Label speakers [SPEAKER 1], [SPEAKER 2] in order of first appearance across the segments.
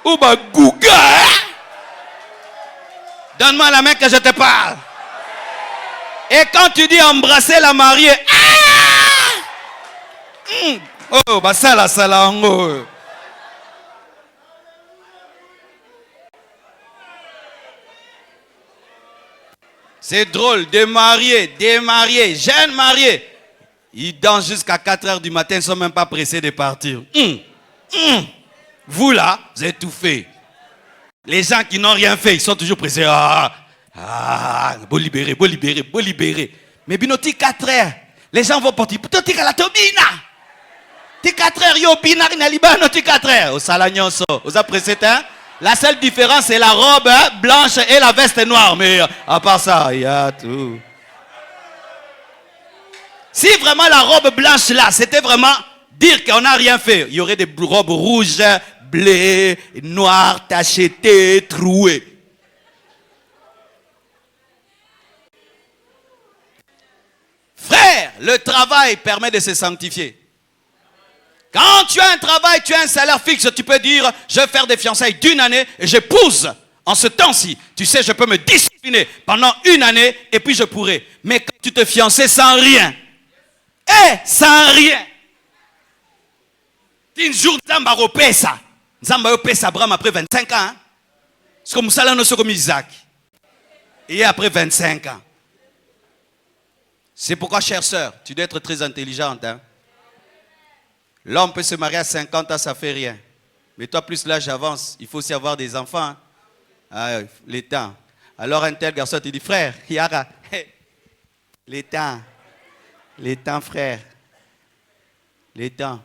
[SPEAKER 1] Ou bah Gouga. Donne-moi la main que je te parle. Et quand tu dis embrasser la mariée, oh, bah ça là, oh. C'est drôle, des mariés, jeunes mariés. Ils dansent jusqu'à 4 heures du matin, ils ne sont même pas pressés de partir. Vous là, vous êtes tout fait. Les gens qui n'ont rien fait, ils sont toujours pressés. Beau libérer. Mais binoti 4 heures, les gens vont partir. Peut-être que la tobina. Ti 4 heures, yo bina na libano ti 4 heures. Au salagnoso, aux appréciés, hein? La seule différence, c'est la robe blanche et la veste noire. Mais à part ça, il y a tout. Si vraiment la robe blanche là, c'était vraiment dire qu'on n'a rien fait, il y aurait des robes rouges, bleues, noires, tachetées, trouées. Frère, le travail permet de se sanctifier. Quand tu as un travail, tu as un salaire fixe, tu peux dire, je vais faire des fiançailles d'1 année et j'épouse en ce temps-ci. Tu sais, je peux me discipliner pendant 1 année et puis je pourrai. Mais quand tu te fiançais sans rien, sans rien, un jour, Zamba repesa. Zamba repesa Abraham après 25 ans. C'est comme ça, là, nous sommes comme Isaac. Et après 25 ans. C'est pourquoi, chère sœur, tu dois être très intelligente. Hein? L'homme peut se marier à 50 ans, ça fait rien. Mais toi, plus l'âge avance, il faut aussi avoir des enfants. Hein? Les temps. Alors un tel garçon te dit, frère, Yara, les temps, frère. Les temps.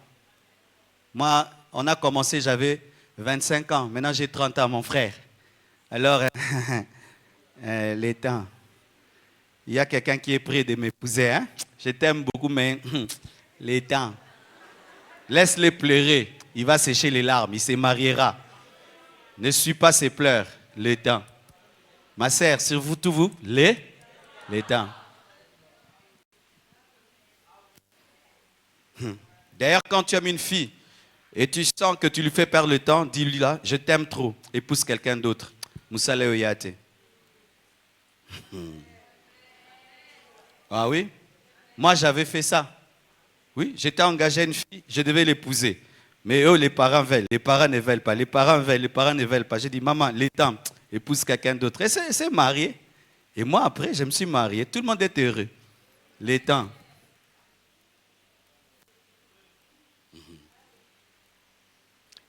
[SPEAKER 1] Moi, on a commencé, j'avais 25 ans. Maintenant, j'ai 30 ans, mon frère. Alors, les temps. Il y a quelqu'un qui est prêt de m'épouser. Hein? Je t'aime beaucoup, mais les temps. Laisse-les pleurer. Il va sécher les larmes. Il se mariera. Ne suis pas ses pleurs. Le temps. Ma sœur, sur vous, tous vous, les temps. D'ailleurs, quand tu aimes une fille et tu sens que tu lui fais perdre le temps, dis-lui là, je t'aime trop. Épouse quelqu'un d'autre. Moussa Oyate. Ah oui? Moi, j'avais fait ça. Oui, j'étais engagé à une fille, je devais l'épouser. Mais eux, les parents veulent, les parents ne veulent pas. Les parents veulent, les parents ne veulent pas. J'ai dit, maman, les temps, épouse quelqu'un d'autre. Et c'est marié. Et moi, après, je me suis marié. Tout le monde est heureux. Les temps.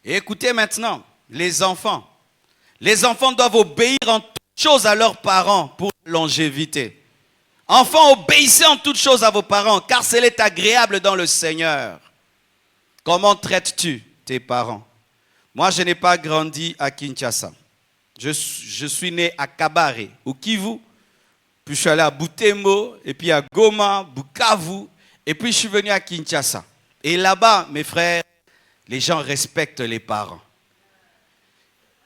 [SPEAKER 1] Et écoutez maintenant, les enfants. Les enfants doivent obéir en toutes choses à leurs parents pour la longévité. Enfants, obéissez en toutes choses à vos parents, car c'est est agréable dans le Seigneur. Comment traites-tu tes parents? Moi, je n'ai pas grandi à Kinshasa. Je suis né à Kabare, au Kivu. Puis je suis allé à Butembo, et puis à Goma, Bukavu, et puis je suis venu à Kinshasa. Et là-bas, mes frères, les gens respectent les parents.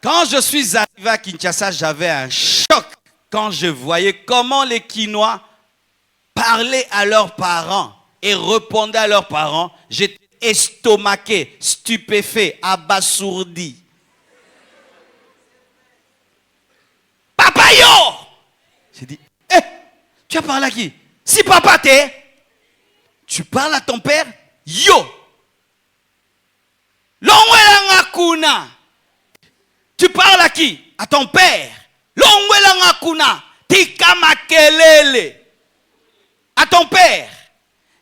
[SPEAKER 1] Quand je suis arrivé à Kinshasa, j'avais un choc quand je voyais comment les Kinois parlaient à leurs parents et répondaient à leurs parents. J'étais estomaqué, stupéfait, abasourdi. Papa yo! J'ai dit, tu as parlé à qui? Si papa t'es, tu parles à ton père? Yo! Longwela kuna. Tu parles à qui? À ton père. Longwela kuna. Tika makelele. À ton père.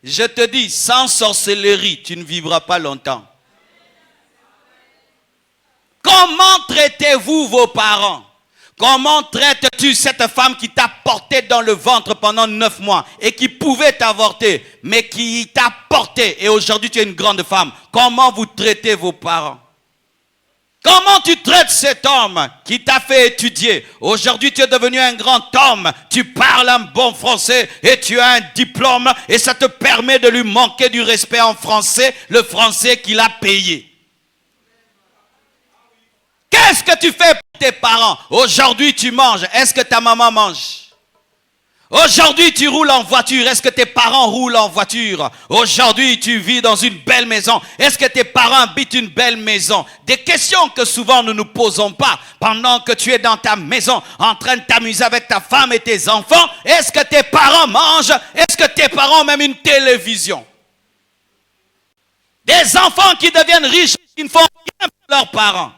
[SPEAKER 1] Je te dis, sans sorcellerie, tu ne vivras pas longtemps. Comment traitez-vous vos parents? Comment traites-tu cette femme qui t'a porté dans le ventre pendant 9 mois et qui pouvait t'avorter, mais qui t'a porté et aujourd'hui tu es une grande femme? Comment vous traitez vos parents? Comment tu traites cet homme qui t'a fait étudier? Aujourd'hui tu es devenu un grand homme, tu parles un bon français et tu as un diplôme et ça te permet de lui manquer du respect en français, le français qu'il a payé. Qu'est-ce que tu fais pour tes parents? Aujourd'hui, tu manges. Est-ce que ta maman mange? Aujourd'hui, tu roules en voiture. Est-ce que tes parents roulent en voiture? Aujourd'hui, tu vis dans une belle maison. Est-ce que tes parents habitent une belle maison? Des questions que souvent nous ne nous posons pas pendant que tu es dans ta maison en train de t'amuser avec ta femme et tes enfants. Est-ce que tes parents mangent? Est-ce que tes parents ont même une télévision? Des enfants qui deviennent riches, qui ne font rien pour leurs parents.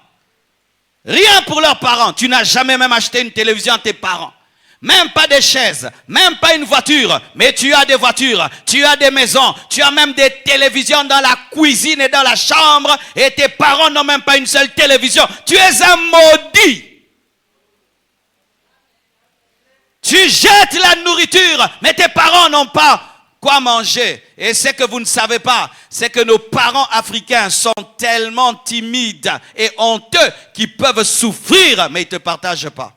[SPEAKER 1] Rien pour leurs parents. Tu n'as jamais même acheté une télévision à tes parents. Même pas des chaises, même pas une voiture, mais tu as des voitures, tu as des maisons, tu as même des télévisions dans la cuisine et dans la chambre, et tes parents n'ont même pas une seule télévision. Tu es un maudit. Tu jettes la nourriture, mais tes parents n'ont pas quoi manger. Et ce que vous ne savez pas, c'est que nos parents africains sont tellement timides et honteux qu'ils peuvent souffrir, mais ils ne te partagent pas.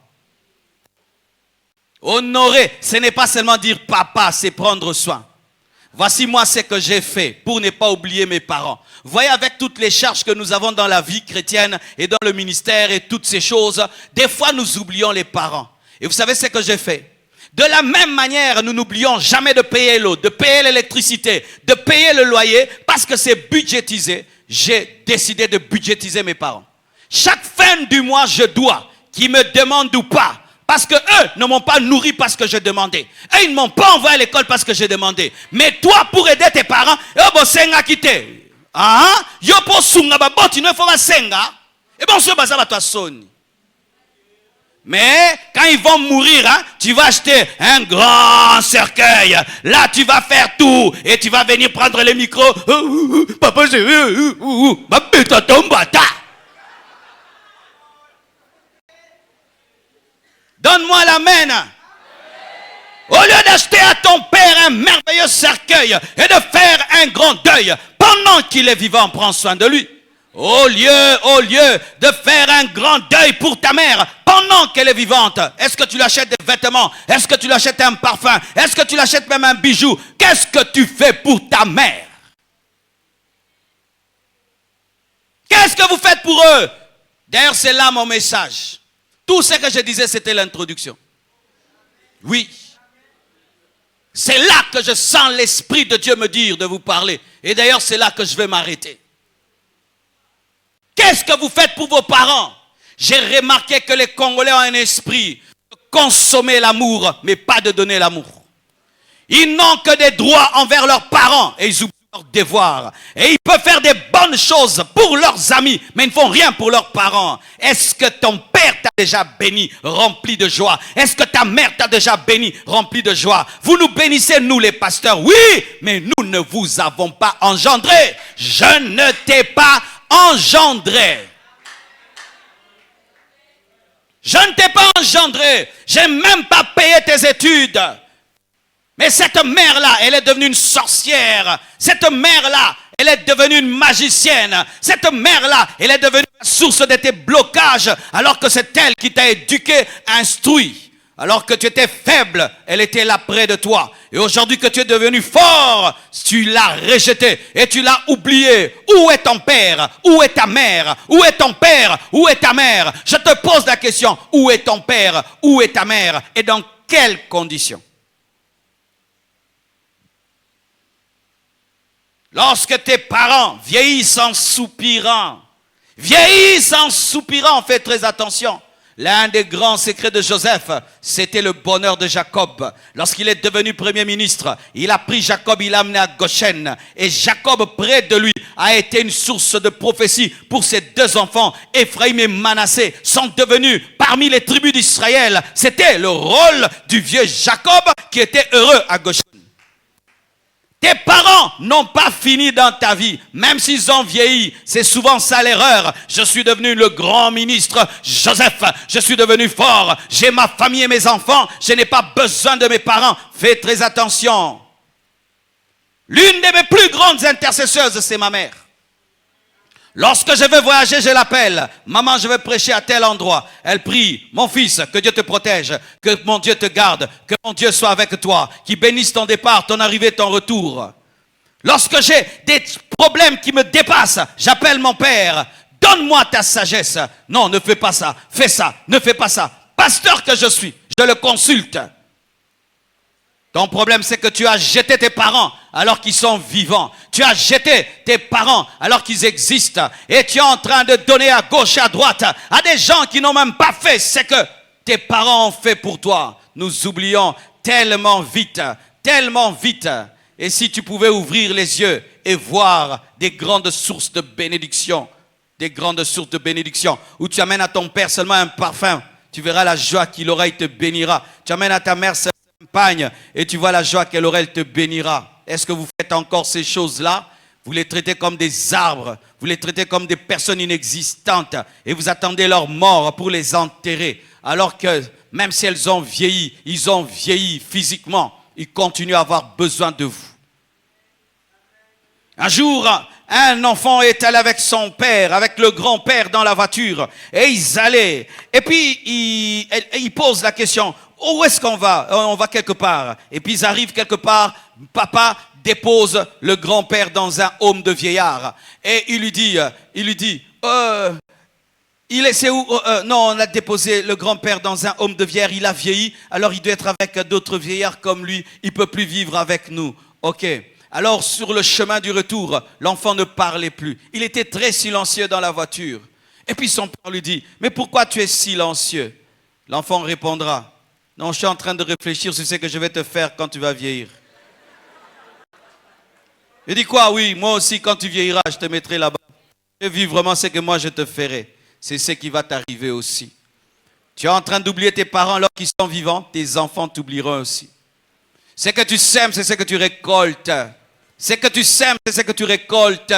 [SPEAKER 1] Honorer, ce n'est pas seulement dire papa, c'est prendre soin. Voici moi ce que j'ai fait pour ne pas oublier mes parents. Voyez, avec toutes les charges que nous avons dans la vie chrétienne et dans le ministère et toutes ces choses, des fois nous oublions les parents. Et vous savez ce que j'ai fait? De la même manière, nous n'oublions jamais de payer l'eau, de payer l'électricité, de payer le loyer, parce que c'est budgétisé. J'ai décidé de budgétiser mes parents. Chaque fin du mois, je dois, qu'ils me demandent ou pas. Parce que eux ne m'ont pas nourri parce que je demandais. Et ils ne m'ont pas envoyé à l'école parce que j'ai demandé. Mais toi, pour aider tes parents, mais quand ils vont mourir, hein, tu vas acheter un grand cercueil. Là, tu vas faire tout. Et tu vas venir prendre les micros. Papa, donne-moi l'amen. Au lieu d'acheter à ton père un merveilleux cercueil et de faire un grand deuil pendant qu'il est vivant, prends soin de lui. Au lieu de faire un grand deuil pour ta mère pendant qu'elle est vivante, est-ce que tu lui achètes des vêtements? Est-ce que tu lui achètes un parfum? Est-ce que tu lui achètes même un bijou? Qu'est-ce que tu fais pour ta mère? Qu'est-ce que vous faites pour eux? D'ailleurs, c'est là mon message. Tout ce que je disais, c'était l'introduction. Oui. C'est là que je sens l'Esprit de Dieu me dire de vous parler. Et d'ailleurs, c'est là que je vais m'arrêter. Qu'est-ce que vous faites pour vos parents? J'ai remarqué que les Congolais ont un esprit de consommer l'amour, mais pas de donner l'amour. Ils n'ont que des droits envers leurs parents et ils oublient leurs devoirs. Et ils peuvent faire des bonnes choses pour leurs amis, mais ils ne font rien pour leurs parents. Est-ce que ton père t'a déjà béni, rempli de joie? Est-ce que ta mère t'a déjà béni, rempli de joie? Vous nous bénissez, nous les pasteurs, oui, mais nous ne vous avons pas engendré. Je ne t'ai pas engendré. Je ne t'ai pas engendré. Je n'ai même pas payé tes études. Mais cette mère-là, elle est devenue une sorcière. Cette mère-là, elle est devenue une magicienne. Cette mère-là, elle est devenue la source de tes blocages, alors que c'est elle qui t'a éduqué, instruit. Alors que tu étais faible, elle était là près de toi. Et aujourd'hui que tu es devenu fort, tu l'as rejeté et tu l'as oublié. Où est ton père? Où est ta mère? Où est ton père? Où est ta mère? Je te pose la question. Où est ton père? Où est ta mère? Et dans quelles conditions? Lorsque tes parents vieillissent en soupirant, fais très attention. L'un des grands secrets de Joseph, c'était le bonheur de Jacob. Lorsqu'il est devenu premier ministre, il a pris Jacob, il l'a amené à Goshen. Et Jacob, près de lui, a été une source de prophétie pour ses deux enfants. Ephraïm et Manassé sont devenus parmi les tribus d'Israël. C'était le rôle du vieux Jacob qui était heureux à Goshen. Tes parents n'ont pas fini dans ta vie, même s'ils ont vieilli. C'est souvent ça l'erreur. Je suis devenu le grand ministre Joseph. Je suis devenu fort. J'ai ma famille et mes enfants. Je n'ai pas besoin de mes parents. Fais très attention. L'une de mes plus grandes intercesseuses, c'est ma mère. Lorsque je vais voyager, je l'appelle. Maman, je vais prêcher à tel endroit. Elle prie. Mon fils, que Dieu te protège. Que mon Dieu te garde. Que mon Dieu soit avec toi. Qu'il bénisse ton départ, ton arrivée, ton retour. Lorsque j'ai des problèmes qui me dépassent, j'appelle mon père. Donne-moi ta sagesse. Non, ne fais pas ça. Fais ça. Ne fais pas ça. Pasteur que je suis, je le consulte. Ton problème, c'est que tu as jeté tes parents alors qu'ils sont vivants. Tu as jeté tes parents alors qu'ils existent. Et tu es en train de donner à gauche et à droite à des gens qui n'ont même pas fait ce que tes parents ont fait pour toi. Nous oublions tellement vite, tellement vite. Et si tu pouvais ouvrir les yeux et voir des grandes sources de bénédiction, où tu amènes à ton père seulement un parfum, tu verras la joie qu'il aura, il te bénira. Tu amènes à ta mère seulement un pagne et tu vois la joie qu'elle aura, elle te bénira. Est-ce que vous faites encore ces choses-là? Vous les traitez comme des arbres, vous les traitez comme des personnes inexistantes et vous attendez leur mort pour les enterrer. Alors que même si ils ont vieilli physiquement, ils continuent à avoir besoin de vous. Un jour, un enfant est allé avec son père, avec le grand-père dans la voiture, et ils allaient. Et puis, il pose la question, où est-ce qu'on va? On va quelque part. Et puis, ils arrivent quelque part, papa dépose le grand-père dans un home de vieillards. Et il lui dit, il est où? Non, on a déposé le grand-père dans un home de vieillards, il a vieilli, alors il doit être avec d'autres vieillards comme lui, il ne peut plus vivre avec nous. Ok. Alors, sur le chemin du retour, l'enfant ne parlait plus. Il était très silencieux dans la voiture. Et puis son père lui dit, mais pourquoi tu es silencieux? L'enfant répondra, non, je suis en train de réfléchir sur ce que je vais te faire quand tu vas vieillir. Il dit quoi? Oui, moi aussi, quand tu vieilliras, je te mettrai là-bas. Je vis vraiment ce que moi je te ferai. C'est ce qui va t'arriver aussi. Tu es en train d'oublier tes parents alors qu'ils sont vivants, tes enfants t'oublieront aussi. Ce que tu sèmes, c'est ce que tu récoltes. Ce que tu sèmes, c'est ce que tu récoltes.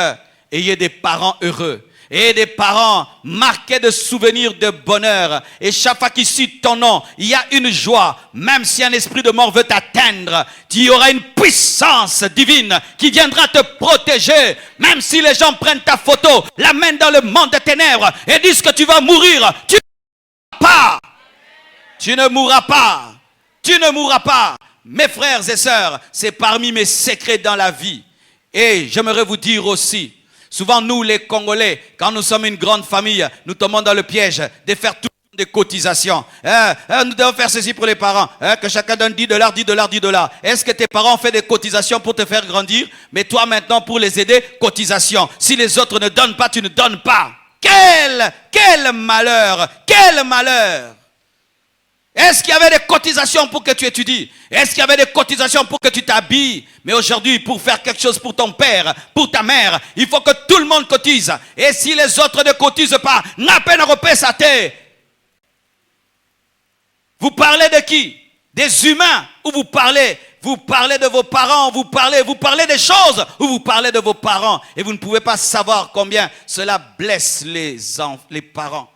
[SPEAKER 1] Ayez des parents heureux. Ayez des parents marqués de souvenirs de bonheur. Et chaque fois qu'ils citent ton nom, il y a une joie. Même si un esprit de mort veut t'atteindre, il y aura une puissance divine qui viendra te protéger. Même si les gens prennent ta photo, l'amènent dans le monde des ténèbres et disent que tu vas mourir, tu ne mourras pas. Tu ne mourras pas. Tu ne mourras pas. Mes frères et sœurs, c'est parmi mes secrets dans la vie. Et j'aimerais vous dire aussi, souvent nous les Congolais, quand nous sommes une grande famille, nous tombons dans le piège de faire toutes des cotisations. Nous devons faire ceci pour les parents, que chacun donne 10 $, 10 $, 10 $. Est-ce que tes parents ont fait des cotisations pour te faire grandir? Mais toi maintenant, pour les aider, cotisation. Si les autres ne donnent pas, tu ne donnes pas. Quel malheur! Quel malheur! Est-ce qu'il y avait des cotisations pour que tu étudies? Est-ce qu'il y avait des cotisations pour que tu t'habilles? Mais aujourd'hui, pour faire quelque chose pour ton père, pour ta mère, il faut que tout le monde cotise. Et si les autres ne cotisent pas, n'a peine à repaire sa tête. Vous parlez de qui? Des humains? Ou vous parlez de vos parents? Vous parlez des choses? Ou vous parlez de vos parents? Et vous ne pouvez pas savoir combien cela blesse les parents.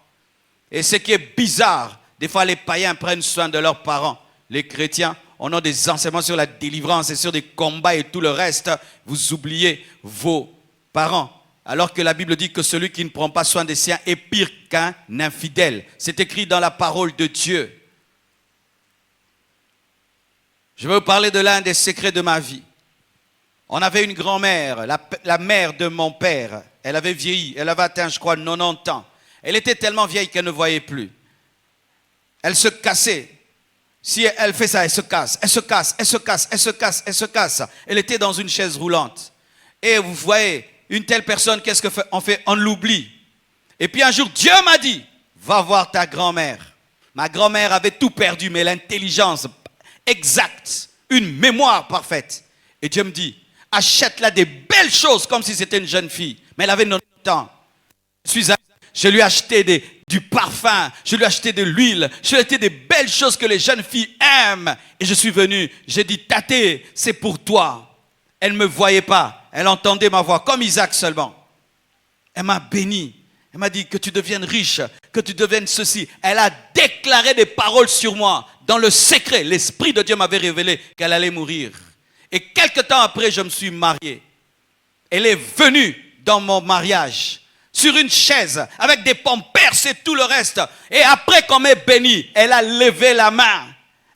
[SPEAKER 1] Et ce qui est bizarre, des fois, les païens prennent soin de leurs parents. Les chrétiens, on a des enseignements sur la délivrance et sur des combats et tout le reste. Vous oubliez vos parents. Alors que la Bible dit que celui qui ne prend pas soin des siens est pire qu'un infidèle. C'est écrit dans la parole de Dieu. Je vais vous parler de l'un des secrets de ma vie. On avait une grand-mère, la mère de mon père. Elle avait vieilli, elle avait atteint, je crois, 90 ans. Elle était tellement vieille qu'elle ne voyait plus. Elle se cassait. Si elle fait ça, elle se casse, elle se casse, elle se casse, elle se casse, elle se casse. Elle était dans une chaise roulante. Et vous voyez, une telle personne, qu'est-ce qu'on fait? On l'oublie. Et puis un jour, Dieu m'a dit, va voir ta grand-mère. Ma grand-mère avait tout perdu, mais l'intelligence exacte, une mémoire parfaite. Et Dieu me dit, achète-la des belles choses comme si c'était une jeune fille. Mais elle avait 90 ans. Je lui ai acheté du parfum, je lui ai acheté de l'huile, je lui ai acheté des belles choses que les jeunes filles aiment. Et je suis venu, j'ai dit, Taté, c'est pour toi. Elle ne me voyait pas, elle entendait ma voix, comme Isaac seulement. Elle m'a béni, elle m'a dit que tu deviennes riche, que tu deviennes ceci. Elle a déclaré des paroles sur moi. Dans le secret, l'Esprit de Dieu m'avait révélé qu'elle allait mourir. Et quelque temps après, je me suis marié. Elle est venue dans mon mariage. Sur une chaise, avec des pampers et tout le reste. Et après qu'on m'ait béni, elle a levé la main.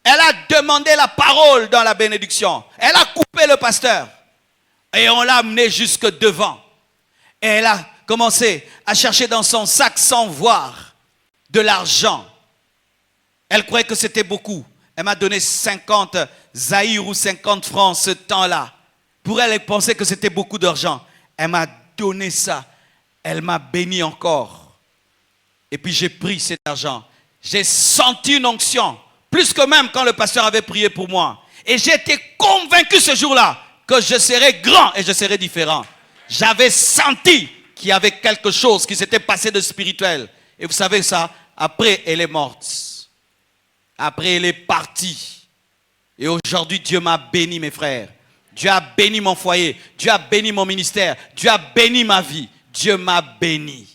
[SPEAKER 1] Elle a demandé la parole dans la bénédiction. Elle a coupé le pasteur. Et on l'a amené jusque devant. Et elle a commencé à chercher dans son sac sans voir de l'argent. Elle croyait que c'était beaucoup. Elle m'a donné 50 Zaïre ou 50 francs ce temps-là. Pour elle, elle pensait que c'était beaucoup d'argent. Elle m'a donné ça. Elle m'a béni encore. Et puis j'ai pris cet argent. J'ai senti une onction. Plus que même quand le pasteur avait prié pour moi. Et j'ai été convaincu ce jour-là que je serais grand et je serais différent. J'avais senti qu'il y avait quelque chose qui s'était passé de spirituel. Et vous savez ça, après elle est morte. Après elle est partie. Et aujourd'hui Dieu m'a béni mes frères. Dieu a béni mon foyer. Dieu a béni mon ministère. Dieu a béni ma vie. Dieu m'a béni.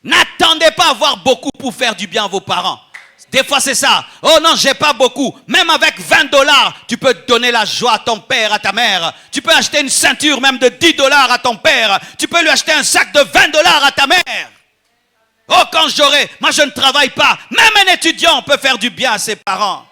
[SPEAKER 1] N'attendez pas à avoir beaucoup pour faire du bien à vos parents. Des fois c'est ça. Oh non, j'ai pas beaucoup. Même avec 20 $, tu peux donner la joie à ton père, à ta mère. Tu peux acheter une ceinture même de 10 $ à ton père. Tu peux lui acheter un sac de 20 $ à ta mère. Oh, quand j'aurai, moi je ne travaille pas. Même un étudiant peut faire du bien à ses parents.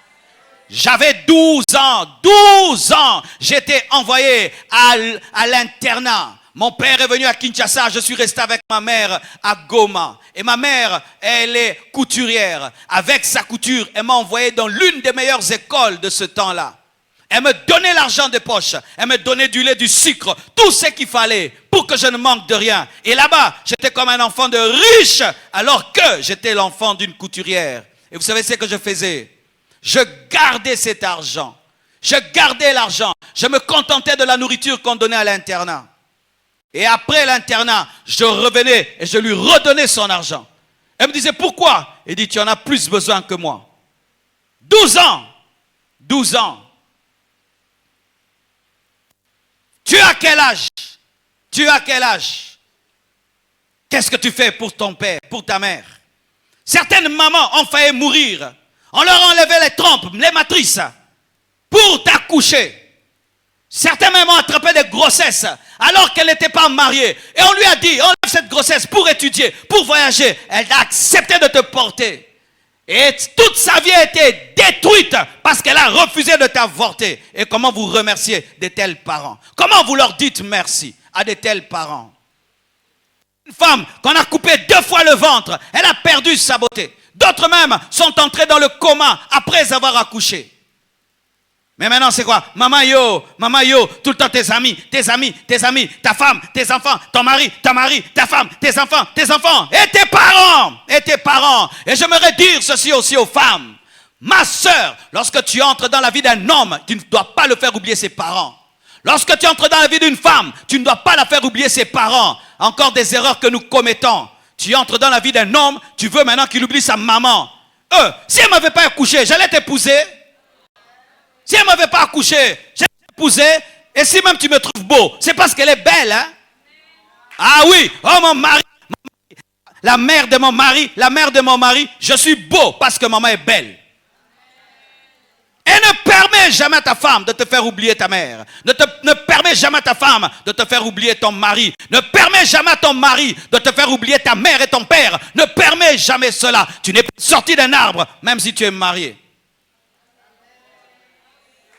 [SPEAKER 1] J'avais 12 ans. 12 ans. J'étais envoyé à l'internat. Mon père est venu à Kinshasa, je suis resté avec ma mère à Goma. Et ma mère, elle est couturière. Avec sa couture, elle m'a envoyé dans l'une des meilleures écoles de ce temps-là. Elle me donnait l'argent de poche. Elle me donnait du lait, du sucre, tout ce qu'il fallait pour que je ne manque de rien. Et là-bas, j'étais comme un enfant de riche alors que j'étais l'enfant d'une couturière. Et vous savez ce que je faisais? Je gardais cet argent. Je gardais l'argent. Je me contentais de la nourriture qu'on donnait à l'internat. Et après l'internat, je revenais et je lui redonnais son argent. Elle me disait, pourquoi? Il dit, tu en as plus besoin que moi. 12 ans. 12 ans. Tu as quel âge? Tu as quel âge? Qu'est-ce que tu fais pour ton père, pour ta mère? Certaines mamans ont failli mourir. On leur enlevait les trompes, les matrices, pour t'accoucher. Certains même ont attrapé des grossesses alors qu'elle n'était pas mariée. Et on lui a dit, enlève cette grossesse pour étudier, pour voyager. Elle a accepté de te porter. Et toute sa vie a été détruite parce qu'elle a refusé de t'avorter. Et comment vous remerciez de tels parents? Comment vous leur dites merci à de tels parents? Une femme qu'on a coupé 2 fois le ventre, elle a perdu sa beauté. D'autres même sont entrés dans le coma après avoir accouché. Mais maintenant c'est quoi? Maman yo, tout le temps tes amis, ta femme, tes enfants, ton mari, ta femme, tes enfants, et tes parents. Et j'aimerais dire ceci aussi aux femmes. Ma sœur, lorsque tu entres dans la vie d'un homme, tu ne dois pas le faire oublier ses parents. Lorsque tu entres dans la vie d'une femme, tu ne dois pas la faire oublier ses parents. Encore des erreurs que nous commettons. Tu entres dans la vie d'un homme, tu veux maintenant qu'il oublie sa maman. Si elle ne m'avait pas accouché, j'allais t'épouser. Si elle ne m'avait pas accouché, j'allais t'épouser. Et si même tu me trouves beau, c'est parce qu'elle est belle. Hein? Ah oui, oh mon mari, la mère de mon mari, je suis beau parce que maman est belle. Et ne permets jamais à ta femme de te faire oublier ta mère. Ne permets jamais à ta femme de te faire oublier ton mari. Ne permets jamais à ton mari de te faire oublier ta mère et ton père. Ne permets jamais cela. Tu n'es pas sorti d'un arbre, même si tu es marié.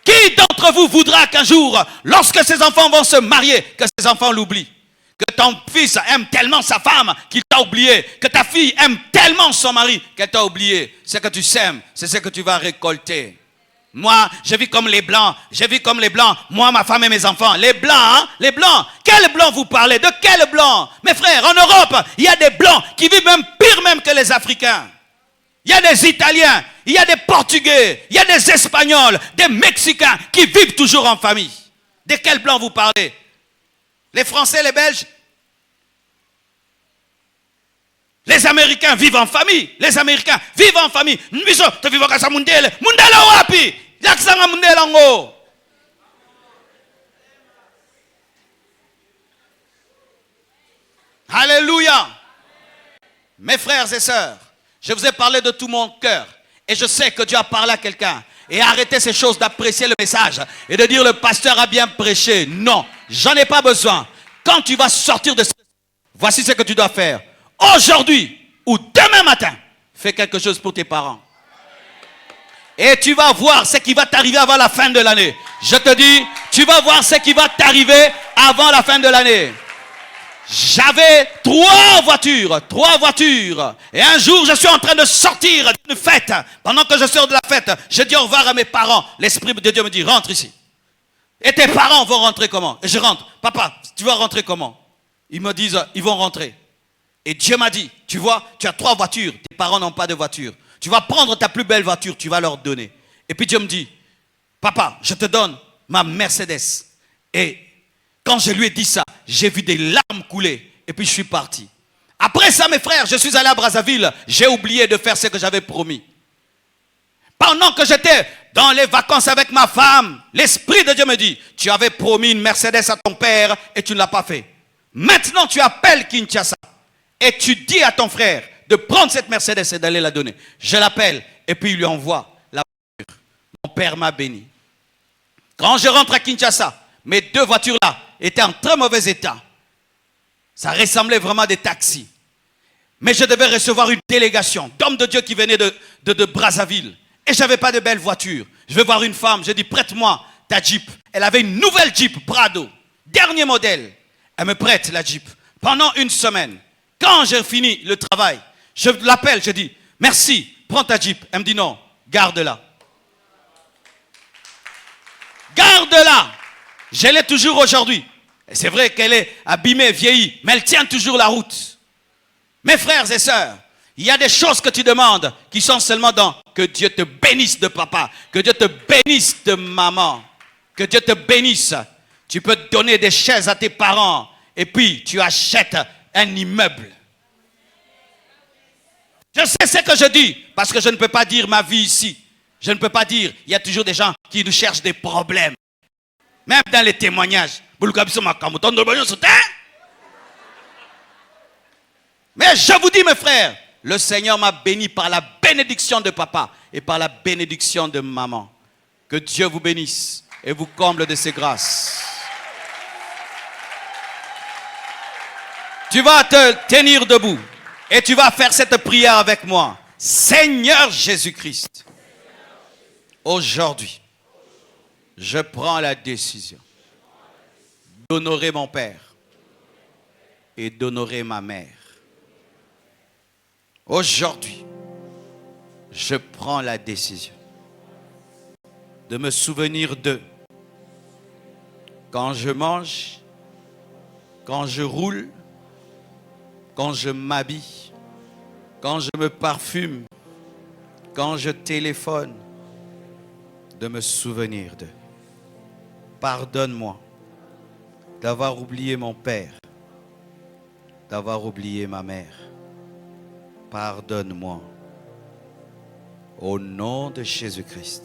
[SPEAKER 1] Qui d'entre vous voudra qu'un jour, lorsque ses enfants vont se marier, que ses enfants l'oublient? Que ton fils aime tellement sa femme qu'il t'a oublié. Que ta fille aime tellement son mari qu'elle t'a oublié. Ce que tu sèmes, c'est ce que tu vas récolter. Moi, je vis comme les blancs. Moi, ma femme et mes enfants. Les blancs, hein? Les blancs. Quel blanc vous parlez? De quel blanc? Mes frères, en Europe, il y a des blancs qui vivent même pire même que les Africains. Il y a des Italiens, il y a des Portugais, il y a des Espagnols, des Mexicains qui vivent toujours en famille. De quel blanc vous parlez? Les Français, les Belges? Les Américains vivent en famille. Les Américains vivent en famille. Alléluia. Mes frères et sœurs, je vous ai parlé de tout mon cœur. Et je sais que Dieu a parlé à quelqu'un. Et arrêtez ces choses d'apprécier le message. Et de dire le pasteur a bien prêché. Non, j'en ai pas besoin. Quand tu vas sortir de ce... Voici ce que tu dois faire. Aujourd'hui ou demain matin, fais quelque chose pour tes parents. Et tu vas voir ce qui va t'arriver avant la fin de l'année. Je te dis, tu vas voir ce qui va t'arriver avant la fin de l'année. J'avais trois voitures. Et un jour, je suis en train de sortir d'une fête. Pendant que je sors de la fête, je dis au revoir à mes parents. L'Esprit de Dieu me dit, rentre ici. Et tes parents vont rentrer comment? Et je rentre. Papa, tu vas rentrer comment? Ils me disent, ils vont rentrer. Et Dieu m'a dit, tu vois, tu as trois voitures. Tes parents n'ont pas de voiture. Tu vas prendre ta plus belle voiture, tu vas leur donner. Et puis Dieu me dit, papa, je te donne ma Mercedes. Et quand je lui ai dit ça, j'ai vu des larmes couler. Et puis je suis parti. Après ça, mes frères, je suis allé à Brazzaville. J'ai oublié de faire ce que j'avais promis. Pendant que j'étais dans les vacances avec ma femme, l'Esprit de Dieu me dit, tu avais promis une Mercedes à ton père et tu ne l'as pas fait. Maintenant, tu appelles Kinshasa et tu dis à ton frère de prendre cette Mercedes et d'aller la donner. Je l'appelle et puis il lui envoie la voiture. Mon père m'a béni. Quand je rentre à Kinshasa, mes deux voitures-là étaient en très mauvais état. Ça ressemblait vraiment à des taxis. Mais je devais recevoir une délégation d'hommes de Dieu qui venaient de Brazzaville. Et je n'avais pas de belle voiture. Je vais voir une femme, je dis prête-moi ta Jeep. Elle avait une nouvelle Jeep Prado, dernier modèle. Elle me prête la Jeep. Pendant une semaine, quand j'ai fini le travail, je l'appelle, je dis merci, prends ta Jeep. Elle me dit non, garde-la. Garde-la. Je l'ai toujours aujourd'hui. Et c'est vrai qu'elle est abîmée, vieillie, mais elle tient toujours la route. Mes frères et sœurs, il y a des choses que tu demandes qui sont seulement dans que Dieu te bénisse de papa, que Dieu te bénisse de maman, que Dieu te bénisse. Tu peux donner des chaises à tes parents et puis tu achètes un immeuble. Je sais ce que je dis parce que je ne peux pas dire ma vie ici. Je ne peux pas dire, il y a toujours des gens qui nous cherchent des problèmes. Même dans les témoignages. Mais je vous dis mes frères, le Seigneur m'a béni par la bénédiction de papa et par la bénédiction de maman. Que Dieu vous bénisse et vous comble de ses grâces. Tu vas te tenir debout et tu vas faire cette prière avec moi. Seigneur Jésus-Christ, aujourd'hui, je prends la décision d'honorer mon père et d'honorer ma mère. Aujourd'hui, je prends la décision de me souvenir d'eux quand je mange, quand je roule, quand je m'habille, quand je me parfume, quand je téléphone, de me souvenir d'eux. Pardonne-moi d'avoir oublié mon père, d'avoir oublié ma mère. Pardonne-moi. Au nom de Jésus-Christ.